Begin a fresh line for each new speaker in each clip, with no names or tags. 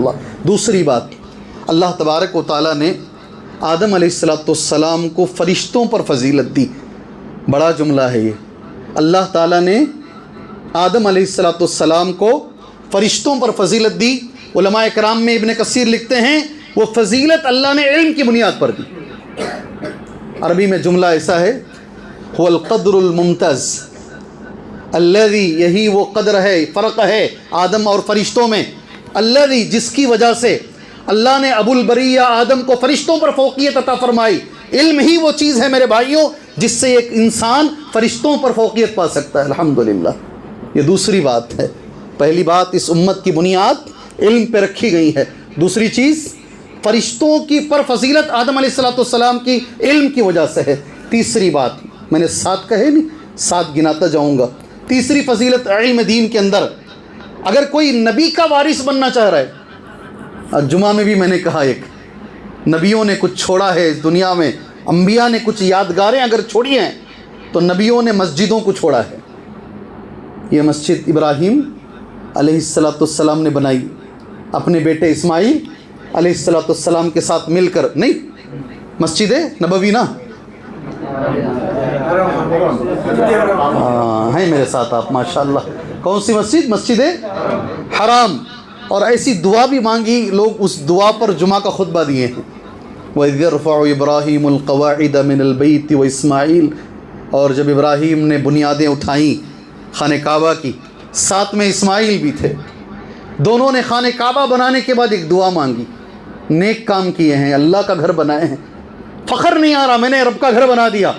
अल्लाह। दूसरी बात, अल्लाह तबारक व तआला ने आदम अलैहिस्सलाम को फ़रिश्तों पर फजीलत दी। बड़ा जुमला है ये। अल्लाह ताला ने आदम अलैहिस्सलाम को फ़रिश्तों पर फजीलत दी। उलमाए कराम में इब्न कसीर लिखते हैं वो फजीलत अल्लाह ने इल्म की बुनियाद पर दी। अरबी में जुमला ऐसा है, हुवल क़द्रुल मुमतज़ अल्लज़ी, यही वो कदर है, फ़र्क है आदम और फ़रिश्तों में, अल्लज़ी जिसकी वजह से अल्लाह ने अबुल बरिया आदम को फ़रिश्तों पर फ़ौक़ियत अता फ़रमाई। इल्म ही वो चीज़ है मेरे भाइयों जिससे एक इंसान फ़रिश्तों पर फ़ौक़ियत पा सकता है। अल्हम्दुलिल्लाह। ये दूसरी बात है। पहली बात, इस उम्मत की बुनियाद इल्म पे रखी गई है। दूसरी चीज़, फ़रिश्तों की पर फजीलत आदम अलैहिस्सलाम की इल्म की वजह से है। तीसरी बात, मैंने 7 कहे नहीं, 7 गिनाता जाऊँगा। तीसरी फजीलत इल्म दीन के अंदर, अगर कोई नबी का वारिस बनना चाह रहा है, आज जुमा में भी मैंने कहा, एक नबियों ने कुछ छोड़ा है इस दुनिया में, अंबिया ने कुछ यादगारें अगर छोड़ी हैं तो नबियों ने मस्जिदों को छोड़ा है। ये मस्जिद इब्राहीम अलैहिस्सलाम ने बनाई अपने बेटे इस्माइल अलैहिस्सलाम के साथ मिलकर। नहीं, मस्जिद नबवी ना, हाँ हैं मेरे साथ आप माशाल्लाह। कौन सी मस्जिद? मस्जिद हराम। और ऐसी दुआ भी मांगी, लोग उस दुआ पर जुमा का खुतबा दिए हैं, वइज़ यरफ़उ इब्राहीमुल क़वाइद मिनल बैत व इस्माइल। और जब इब्राहीम ने बुनियादें उठाईं खाने काबा की, साथ में इस्माइल भी थे, दोनों ने खाने काबा बनाने के बाद एक दुआ मांगी। नेक काम किए हैं, अल्लाह का घर बनाए हैं, फ़ख्र नहीं आ रहा मैंने रब का घर बना दिया।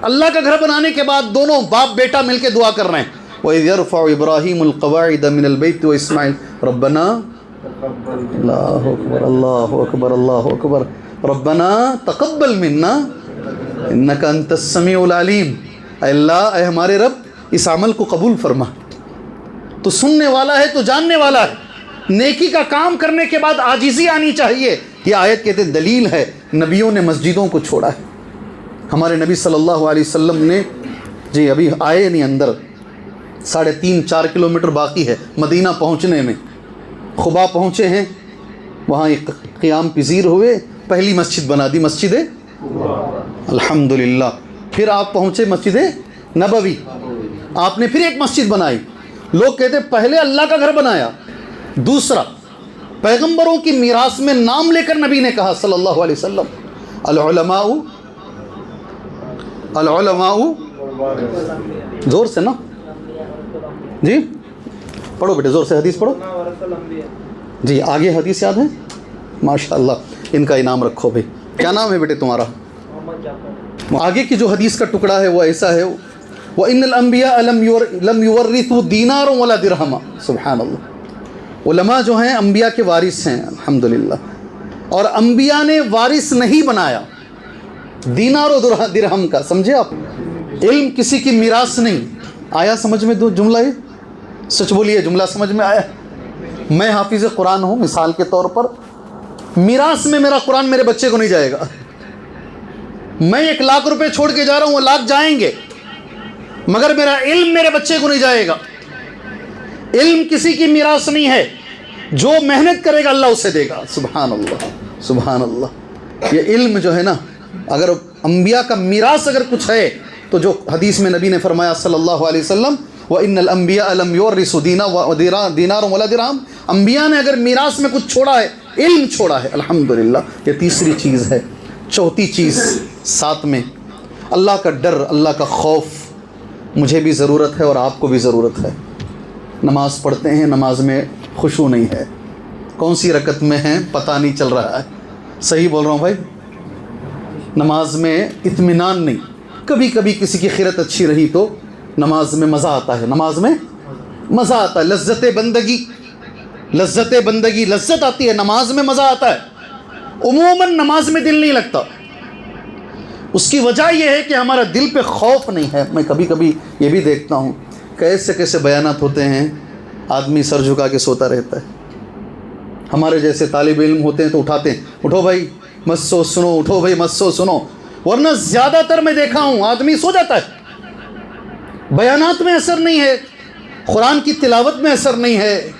अल्लाह का घर बनाने के बाद दोनों बाप बेटा मिलके दुआ कर रहे हैं, वइज़ यरफ़उ इब्राहीमुल क़वाइद मिनल बैत व इस्माइल रब्बना, अल्लाहु अकबर अल्लाहु अकबर अल्लाहु अकबर, रब्बना तक़ब्बल मिन्ना इन्नका अंतस समीउल अलीम। अल्लाह, ऐ हमारे रब, इस अमल को कबूल फरमा। तो सुनने वाला है तो जानने वाला है। नेकी का काम करने के बाद आजिज़ी आनी चाहिए। ये आयत कहते दलील है, नबियों ने मस्जिदों को छोड़ा है। हमारे नबी सल्लल्लाहु अलैहि वसल्लम ने, जी अभी आए नहीं अंदर, 3.5-4 किलोमीटर बाकी है मदीना पहुँचने में। खुबा पहुँचे हैं, वहाँ एक क़ियाम पज़ीर हुए, पहली मस्जिद बना दी, मस्जिद अल्हम्दुलिल्लाह। फिर आप पहुँचे मस्जिद नबवी, आपने फिर एक मस्जिद बनाई। लोग कहते पहले अल्लाह का घर बनाया। दूसरा, पैगंबरों की मीरास में नाम लेकर नबी ने कहा सल्लल्लाहु अलैहि वसल्लम, अल-उलमाउ, जोर से ना जी, पढ़ो बेटे जोर से, हदीस पढ़ो जी। आगे हदीस याद है? माशाअल्लाह, इनका इनाम रखो भाई। क्या नाम है बेटे तुम्हारा? आगे की जो हदीस का टुकड़ा है वो ऐसा है, व इन्नल अंबिया लम युवर्रिथु दीनार वला दिरहमा। सुभान अल्लाह। उलमा जो हैं अंबिया के वारिस हैं, अल्हम्दुलिल्लाह। और अंबिया ने वारिस नहीं बनाया दीनार और दिरहम का, समझे आप? इल्म किसी की मीरास नहीं। आया समझ में दो जुमला? ये सच बोलिए, जुमला समझ में आया? मैं हाफिज़ कुरान हूँ, मिसाल के तौर पर मीरास में मेरा कुरान मेरे बच्चे को नहीं जाएगा। मैं 1 लाख रुपए छोड़ के जा रहा हूँ, वो लाख जाएंगे, मगर मेरा इल्म मेरे बच्चे को नहीं जाएगा। इल्म किसी की मीरास नहीं है, जो मेहनत करेगा अल्लाह उसे देगा। सुभान अल्लाह, सुभान अल्लाह। ये इल्म जो है ना, अगर अंबिया का मीरास अगर कुछ है तो जो हदीस में नबी ने फरमाया सल्लल्लाहु अलैहि वसल्लम, व इन्नल अंबिया लम युवर्रिसु दीनार वला दिरहम, अंबिया ने अगर मीरास में कुछ छोड़ा है, इल्म छोड़ा है, अल्हम्दुलिल्लाह। ये तीसरी चीज़ है। चौथी चीज़ साथ में, अल्लाह का डर, अल्लाह का खौफ मुझे भी ज़रूरत है और आपको भी ज़रूरत है। नमाज़ पढ़ते हैं, नमाज में खुशू नहीं है, कौन सी रकत में है पता नहीं चल रहा है। सही बोल रहा हूँ भाई? नमाज में इत्मीनान नहीं। कभी कभी किसी की खिरत अच्छी रही तो नमाज में मज़ा आता है, नमाज में मज़ा आता है। लज्जत बंदगी लज्जत आती है, नमाज में मज़ा आता है। उमूमन नमाज में दिल नहीं लगता। उसकी वजह यह है कि हमारा दिल पे खौफ नहीं है। मैं कभी कभी ये भी देखता हूँ, कैसे कैसे बयानात होते हैं, आदमी सर झुका के सोता रहता है। हमारे जैसे तालिब इल्म होते हैं तो उठाते हैं, उठो भाई मत सो सुनो, उठो भाई मत सो सुनो। वरना ज़्यादातर मैं देखा हूँ आदमी सो जाता है, बयानात में असर नहीं है, कुरान की तिलावत में असर नहीं है,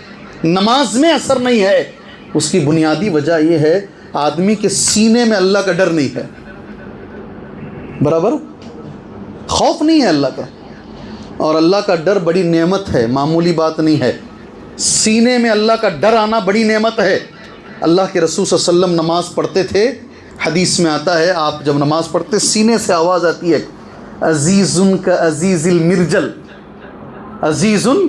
नमाज में असर नहीं है, उसकी बुनियादी वजह यह है आदमी के सीने में अल्लाह का डर नहीं है, बराबर खौफ नहीं है अल्लाह का। और अल्लाह का डर बड़ी नेमत है, मामूली बात नहीं है। सीने में अल्लाह का डर आना बड़ी नेमत है। अल्लाह के रसूल सल्लल्लाहु अलैहि वसल्लम नमाज़ पढ़ते थे, हदीस में आता है आप जब नमाज़ पढ़ते सीने से आवाज़ आती है, अज़ीज़ुन का अज़ीज़िल मिर्जल, अज़ीज़ुन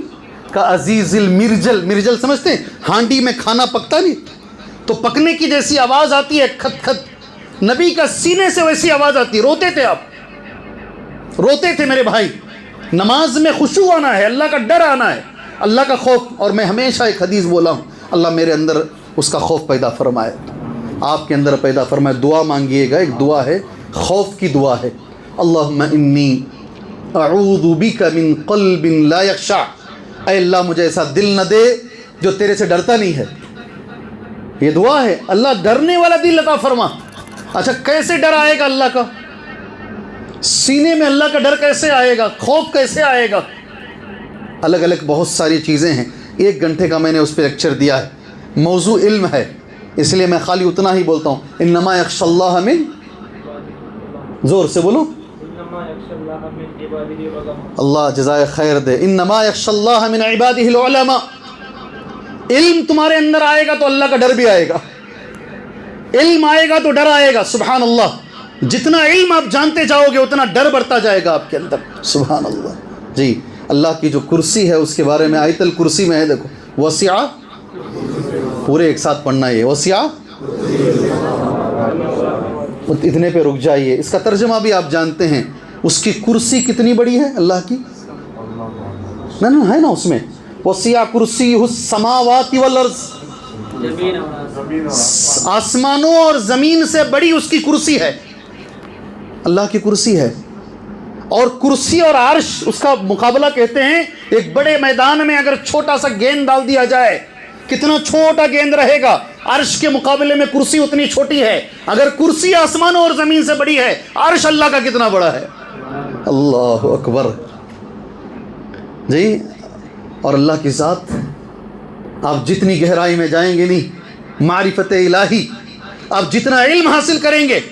का अज़ीज़िल मिर्जल। मिर्जल समझते हैं, हांडी में खाना पकता नहीं तो पकने की जैसी आवाज़ आती है, खत खत। नबी का सीने से वैसी आवाज़ आती है। रोते थे आप, रोते थे मेरे भाई। नमाज में खुशू आना है, अल्लाह का डर आना है, अल्लाह का खौफ। और मैं हमेशा एक हदीस बोला हूँ, अल्लाह मेरे अंदर उसका खौफ पैदा फरमाए, आपके अंदर पैदा फरमाए। दुआ मांगिएगा, एक दुआ है, खौफ की दुआ है, अल्लाहुम्मा इन्नी अऊज़ु बिका मिन क़ल्बिन ला यख़शा। ऐ अल्लाह मुझे ऐसा दिल न दे जो तेरे से डरता नहीं है। ये दुआ है, अल्लाह डरने वाला दिल अता फरमा। अच्छा, कैसे डर आएगा अल्लाह का? सीने में अल्लाह का डर कैसे आएगा, खौफ कैसे आएगा? अलग अलग बहुत सारी चीज़ें हैं। 1 घंटे का मैंने उस पर लेक्चर दिया है। मौजू इल्म है, इसलिए मैं खाली उतना ही बोलता हूँ। इन्नमा यख्शल्लाह मिन, ज़ोर से बोलो, अल्लाह जज़ाए खैर दे। इन्नमा यख्शल्लाह मिन इबादिहिल उलमा। इल्म तुम्हारे अंदर आएगा तो अल्लाह का डर भी आएगा, इल्म आएगा तो डर आएगा। सुभान अल्लाह, जितना इल्म आप जानते जाओगे उतना डर बढ़ता जाएगा आपके अंदर। सुभान अल्लाह जी। अल्लाह की जो कुर्सी है उसके बारे में आयतल कुर्सी में है, देखो, वसिया, पूरे एक साथ पढ़ना है, वसिया, इतने पे रुक जाइए। इसका तर्जमा भी आप जानते हैं, उसकी कुर्सी कितनी बड़ी है अल्लाह की, ना ना है ना उसमें, वसिया कुर्सी समावाति वल अर्ज़, आसमानों और ज़मीन से बड़ी उसकी कुर्सी है, अल्लाह की कुर्सी है। और कुर्सी और अर्श उसका मुकाबला कहते हैं। एक बड़े मैदान में अगर छोटा सा गेंद डाल दिया जाए, कितना छोटा गेंद रहेगा, अर्श के मुकाबले में कुर्सी उतनी छोटी है। अगर कुर्सी आसमानों और ज़मीन से बड़ी है, अर्श अल्लाह का कितना बड़ा है। अल्लाह अकबर जी। और अल्लाह की ज़ात, आप जितनी गहराई में जाएंगे नहीं मारिफत इलाही, आप जितना इल्म हासिल करेंगे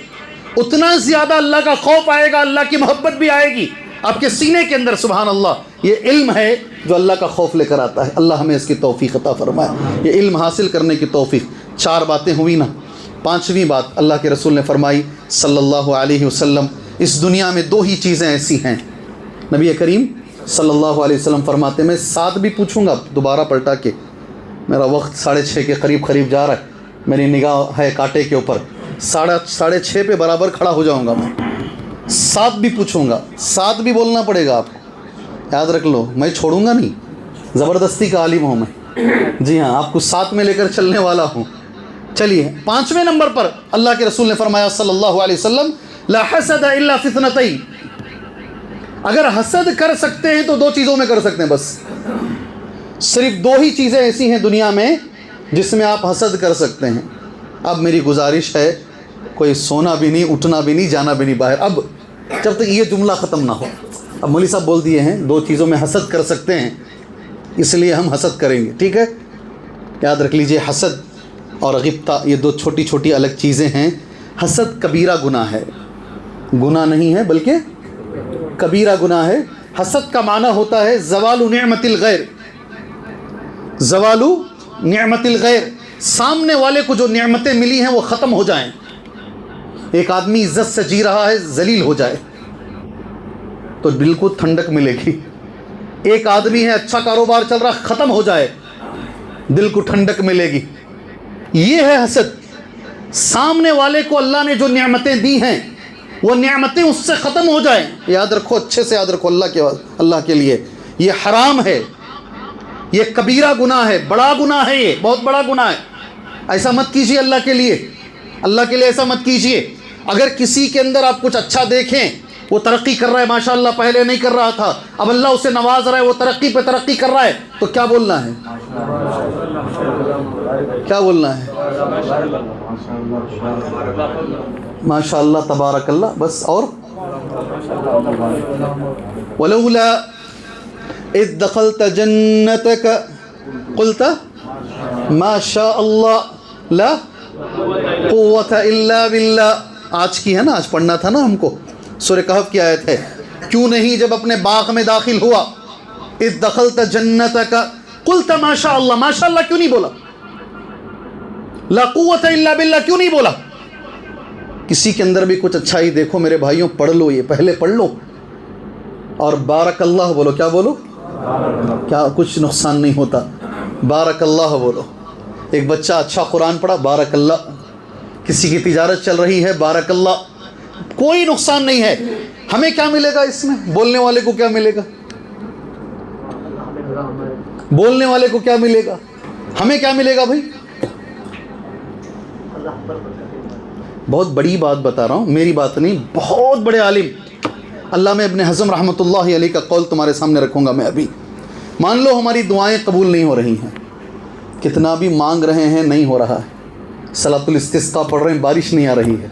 उतना ज़्यादा अल्लाह का खौफ आएगा, अल्लाह की मोहब्बत भी आएगी आपके सीने के अंदर। सुभान अल्लाह, ये इल्म है जो अल्लाह का खौफ लेकर आता है। अल्लाह हमें इसकी तौफीक अता फरमाए, ये इल्म हासिल करने की तौफीक। 4 बातें हुई ना, 5वीं बात अल्लाह के रसूल ने फरमाई सल्लल्लाहु अलैहि वसल्लम, इस दुनिया में 2 ही चीज़ें ऐसी हैं। नबी करीम सल्लल्लाहु अलैहि वसल्लम फरमाते, मैं 7 भी पूछूंगा दोबारा पलटा के, मेरा वक्त 6:30 के करीब जा रहा है, मेरी निगाह है कांटे के ऊपर, 6:30 पे बराबर खड़ा हो जाऊंगा मैं। 7 भी पूछूंगा, 7 भी बोलना पड़ेगा आपको, याद रख लो, मैं छोड़ूंगा नहीं, ज़बरदस्ती का आलिम हूँ मैं। जी हाँ, आपको 7 में लेकर चलने वाला हूँ। चलिए 5वें नंबर पर अल्लाह के रसूल ने फरमाया सल्लल्लाहु अलैहि वसल्लम, ला हसद इल्ला फितनतैन। अगर हसद कर सकते हैं तो 2 चीज़ों में कर सकते हैं, बस सिर्फ 2 ही चीज़ें ऐसी हैं दुनिया में जिसमें आप हसद कर सकते हैं। अब मेरी गुजारिश है, कोई सोना भी नहीं, उठना भी नहीं, जाना भी नहीं बाहर, अब जब तक ये जुमला ख़त्म ना हो। अब मौलवी साहब बोल दिए हैं 2 चीज़ों में हसद कर सकते हैं, इसलिए हम हसद करेंगे, ठीक है। याद रख लीजिए, हसद और गिब्ता ये 2 छोटी छोटी अलग चीज़ें हैं। हसद कबीरा गुनाह है, गुनाह नहीं है बल्कि कबीरा गुनाह है। हसद का माना होता है ज़वालु निअमतिल गैर, ज़वालु निअमतिल गैर, सामने वाले को जो निअमतें मिली हैं वो ख़त्म हो जाएं। एक आदमी इज़्ज़त से जी रहा है, जलील हो जाए तो दिल को ठंडक मिलेगी। एक आदमी है, अच्छा कारोबार चल रहा, ख़त्म हो जाए, दिल को ठंडक मिलेगी। ये है हसद। सामने वाले को अल्लाह ने जो नियामतें दी हैं वो नियामतें उससे ख़त्म हो जाएं। याद रखो, अच्छे से याद रखो, अल्लाह के लिए ये हराम है, ये कबीरा गुनाह है, बड़ा गुनाह है, ये बहुत बड़ा गुनाह है। ऐसा मत कीजिए अल्लाह के लिए, अल्लाह के लिए ऐसा मत कीजिए। अगर किसी के अंदर आप कुछ अच्छा देखें, वो तरक्की कर रहा है माशाअल्लाह, पहले नहीं कर रहा था, अब अल्लाह उसे नवाज रहा है, वो तरक्की पे तरक्की कर रहा है, तो क्या बोलना है, क्या बोलना है, माशाअल्लाह तबारकल्लाह, बस। और वलौला इद दखलत जन्नतक कुल्ता माशाअल्लाह ला कुव्वता इल्ला बिल्लाह। आज की है ना, आज पढ़ना था ना हमको, सूरह कहफ की आयत है। क्यों नहीं जब अपने बाग में दाखिल हुआ, इद दखलत जन्नतक कुल्त माशा अल्लाह, माशा अल्लाह क्यों नहीं बोला? ला कुव्वता इल्ला बिल्लाह क्यों नहीं बोला? किसी के अंदर भी कुछ अच्छाई देखो मेरे भाइयों, पढ़ लो, ये पहले पढ़ लो और बारकल्लाह बोलो। क्या बोलो? क्या कुछ नुकसान नहीं होता, बारकल्लाह बोलो। एक बच्चा अच्छा कुरान पढ़ा, बारकल्लाह। किसी की तिजारत चल रही है, बारकल्लाह। कोई नुकसान नहीं है। हमें क्या मिलेगा इसमें? बोलने वाले को क्या मिलेगा? बोलने वाले को क्या मिलेगा? हमें क्या मिलेगा भाई? बहुत बड़ी बात बता रहा हूँ, मेरी बात नहीं, बहुत बड़े आलिम अल्लामा इब्न हज़म रहमतुल्लाहि अलैह का कौल तुम्हारे सामने रखूँगा मैं अभी। मान लो हमारी दुआएं कबूल नहीं हो रही हैं, कितना भी मांग रहे हैं नहीं हो रहा है, सलातुल इस्तिस्का पढ़ रहे हैं बारिश नहीं आ रही है।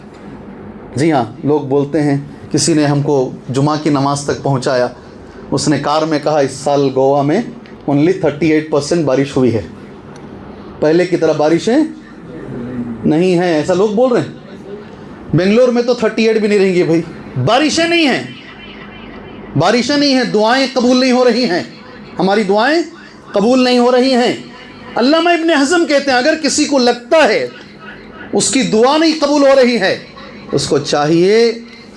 जी हाँ, लोग बोलते हैं, किसी ने हमको जुमा की नमाज़ तक पहुँचाया, उसने कार में कहा इस साल गोवा में ओनली 38% बारिश हुई है, पहले की तरह बारिशें नहीं हैं, ऐसा लोग बोल रहे हैं। बेंगलोर में तो 38 भी नहीं रहेंगे भाई, बारिशें नहीं हैं, बारिशें नहीं हैं, दुआएं कबूल नहीं हो रही हैं, हमारी दुआएं कबूल नहीं हो रही हैं। अल्लामा इब्न हज़म कहते हैं अगर किसी को लगता है उसकी दुआ नहीं कबूल हो रही है, उसको चाहिए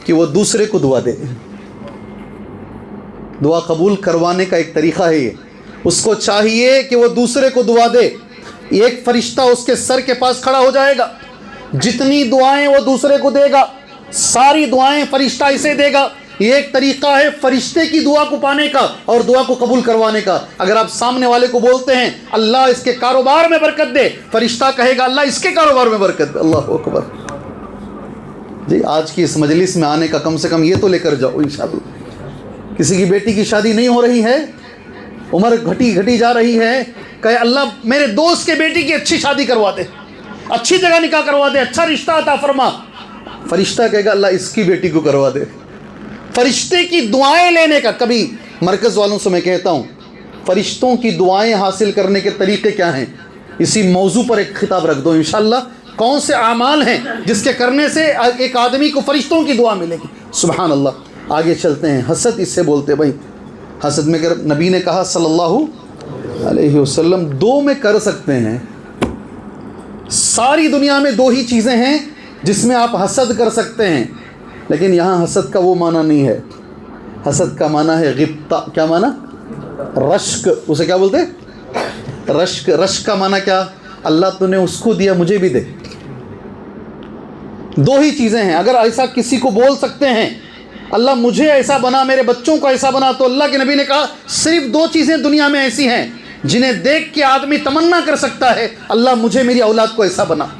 कि वो दूसरे को दुआ दे। दुआ कबूल करवाने का एक तरीक़ा है ये, उसको चाहिए कि वो दूसरे को दुआ दे। एक फरिश्ता उसके सर के पास खड़ा हो जाएगा, जितनी दुआएं वो दूसरे को देगा, सारी दुआएं फरिश्ता इसे देगा। ये एक तरीका है फरिश्ते की दुआ को पाने का और दुआ को कबूल करवाने का। अगर आप सामने वाले को बोलते हैं अल्लाह इसके कारोबार में बरकत दे, फरिश्ता कहेगा अल्लाह इसके कारोबार में बरकत दे। अल्लाह अकबर। जी आज की इस मजलिस में आने का कम से कम ये तो लेकर जाओ इंशाअल्लाह। किसी की बेटी की शादी नहीं हो रही है, उम्र घटी जा रही है, कहे अल्लाह मेरे दोस्त के बेटी की अच्छी शादी करवा दे, अच्छी जगह निकाह करवा दे, अच्छा रिश्ता अता फरमा। फरिश्ता कहेगा अल्लाह इसकी बेटी को करवा दे। फरिश्ते की दुआएं लेने का, कभी मरकज़ वालों से मैं कहता हूँ फरिश्तों की दुआएं हासिल करने के तरीक़े क्या हैं, इसी मौजू पर एक खिताब रख दो इंशाअल्लाह। कौन से आमाल हैं जिसके करने से एक आदमी को फरिश्तों की दुआ मिलेगी। सुभान अल्लाह। आगे चलते हैं। हसद इससे बोलते भाई, हसद में कर नबी ने कहा सल्लल्लाहु अलैहि वसल्लम, दो में कर सकते हैं। सारी दुनिया में दो ही चीज़ें हैं जिसमें आप हसद कर सकते हैं, लेकिन यहाँ हसद का वो माना नहीं है। हसद का माना है गिब्ता। क्या माना? रश्क। उसे क्या बोलते? रश्क। रश्क का माना क्या? अल्लाह तूने उसको दिया मुझे भी दे। दो ही चीज़ें हैं। अगर ऐसा किसी को बोल सकते हैं अल्लाह मुझे ऐसा बना, मेरे बच्चों को ऐसा बना, तो अल्लाह के नबी ने कहा सिर्फ दो चीज़ें दुनिया में ऐसी हैं जिन्हें देख के आदमी तमन्ना कर सकता है अल्लाह मुझे मेरी औलाद को ऐसा बना।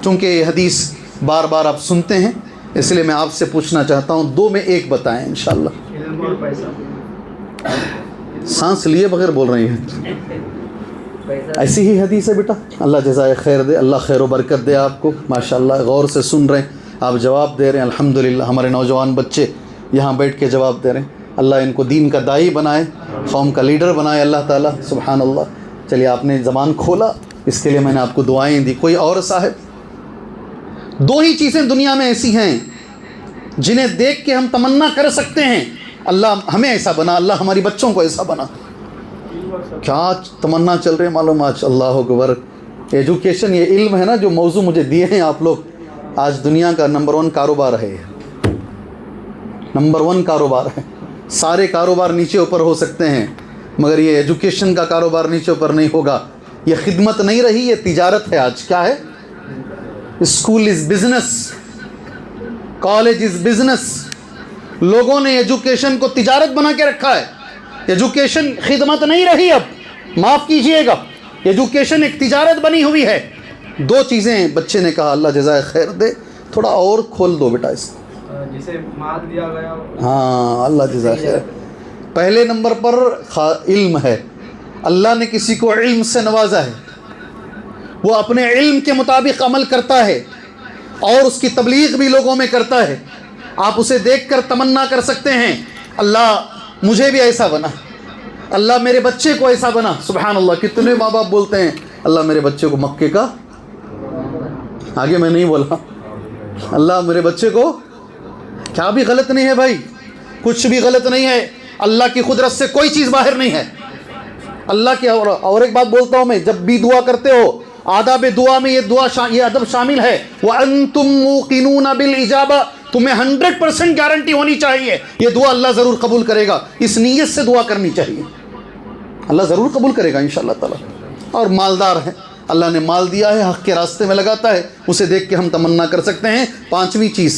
चूँकि ये हदीस बार बार आप सुनते हैं, इसलिए मैं आपसे पूछना चाहता हूँ, दो में एक बताएं इंशाअल्लाह। सांस लिए बगैर बोल रही हैं। ऐसी ही हदीस है बेटा। अल्लाह जज़ाए खैर दे, अल्लाह खैर व बरकत दे आपको। माशाअल्लाह गौर से सुन रहे हैं, आप जवाब दे रहे हैं। अल्हम्दुलिल्लाह हमारे नौजवान बच्चे यहाँ बैठ के जवाब दे रहे हैं। अल्लाह इनको दीन का दाई बनाए, कौम का लीडर बनाए अल्लाह ताला। सुभान अल्लाह। चलिए आपने ज़बान खोला, इसके लिए मैंने आपको दुआएं दी। कोई और साहब? दो ही चीज़ें दुनिया में ऐसी हैं जिन्हें देख के हम तमन्ना कर सकते हैं अल्लाह हमें ऐसा बना, अल्लाह हमारी बच्चों को ऐसा बना। क्या तमन्ना चल रही है मालूम आज? अल्लाह अकबर। एजुकेशन, ये इल्म है ना जो मौजू मुझे दिए हैं आप लोग, आज दुनिया का नंबर 1 कारोबार है। नंबर 1 कारोबार है। सारे कारोबार नीचे ऊपर हो सकते हैं, मगर ये एजुकेशन का कारोबार नीचे ऊपर नहीं होगा। ये खिदमत नहीं रही, ये तिजारत है। आज क्या है? School is business, college is business. लोगों ने एजुकेशन को तिजारत बना के रखा है। एजुकेशन खिदमत नहीं रही अब, माफ़ कीजिएगा, एजुकेशन एक तिजारत बनी हुई है। दो चीज़ें बच्चे ने कहा, अल्लाह जज़ाए खैर दे, थोड़ा और खोल दो बेटा इसको,
जिसे मार दिया गया।
हाँ अल्लाह जज़ाए खैर। पहले नंबर पर इल्म है। अल्लाह ने किसी को इल्म से नवाजा है, वो अपने इल्म के मुताबिक अमल करता है और उसकी तबलीग भी लोगों में करता है। आप उसे देखकर तमन्ना कर सकते हैं अल्लाह मुझे भी ऐसा बना, अल्लाह मेरे बच्चे को ऐसा बना। सुभान अल्लाह। कितने माँ बाप बोलते हैं अल्लाह मेरे बच्चे को मक्के का आगे मैं नहीं बोला। अल्लाह मेरे बच्चे को, क्या भी गलत नहीं है भाई, कुछ भी गलत नहीं है। अल्लाह की कुदरत से कोई चीज़ बाहर नहीं है। अल्लाह की और एक बात बोलता हूँ मैं, जब भी दुआ करते हो आदाब दुआ में ये अदब शामिल है, व अंतुम मूकिनून बिल इजाबा, तुम्हें 100% गारंटी होनी चाहिए ये दुआ अल्लाह ज़रूर कबूल करेगा। इस नीयत से दुआ करनी चाहिए, अल्लाह ज़रूर कबूल करेगा इंशाअल्लाह ताला। और मालदार है, अल्लाह ने माल दिया है, हक़ के रास्ते में लगाता है, उसे देख के हम तमन्ना कर सकते हैं। पांचवी चीज़,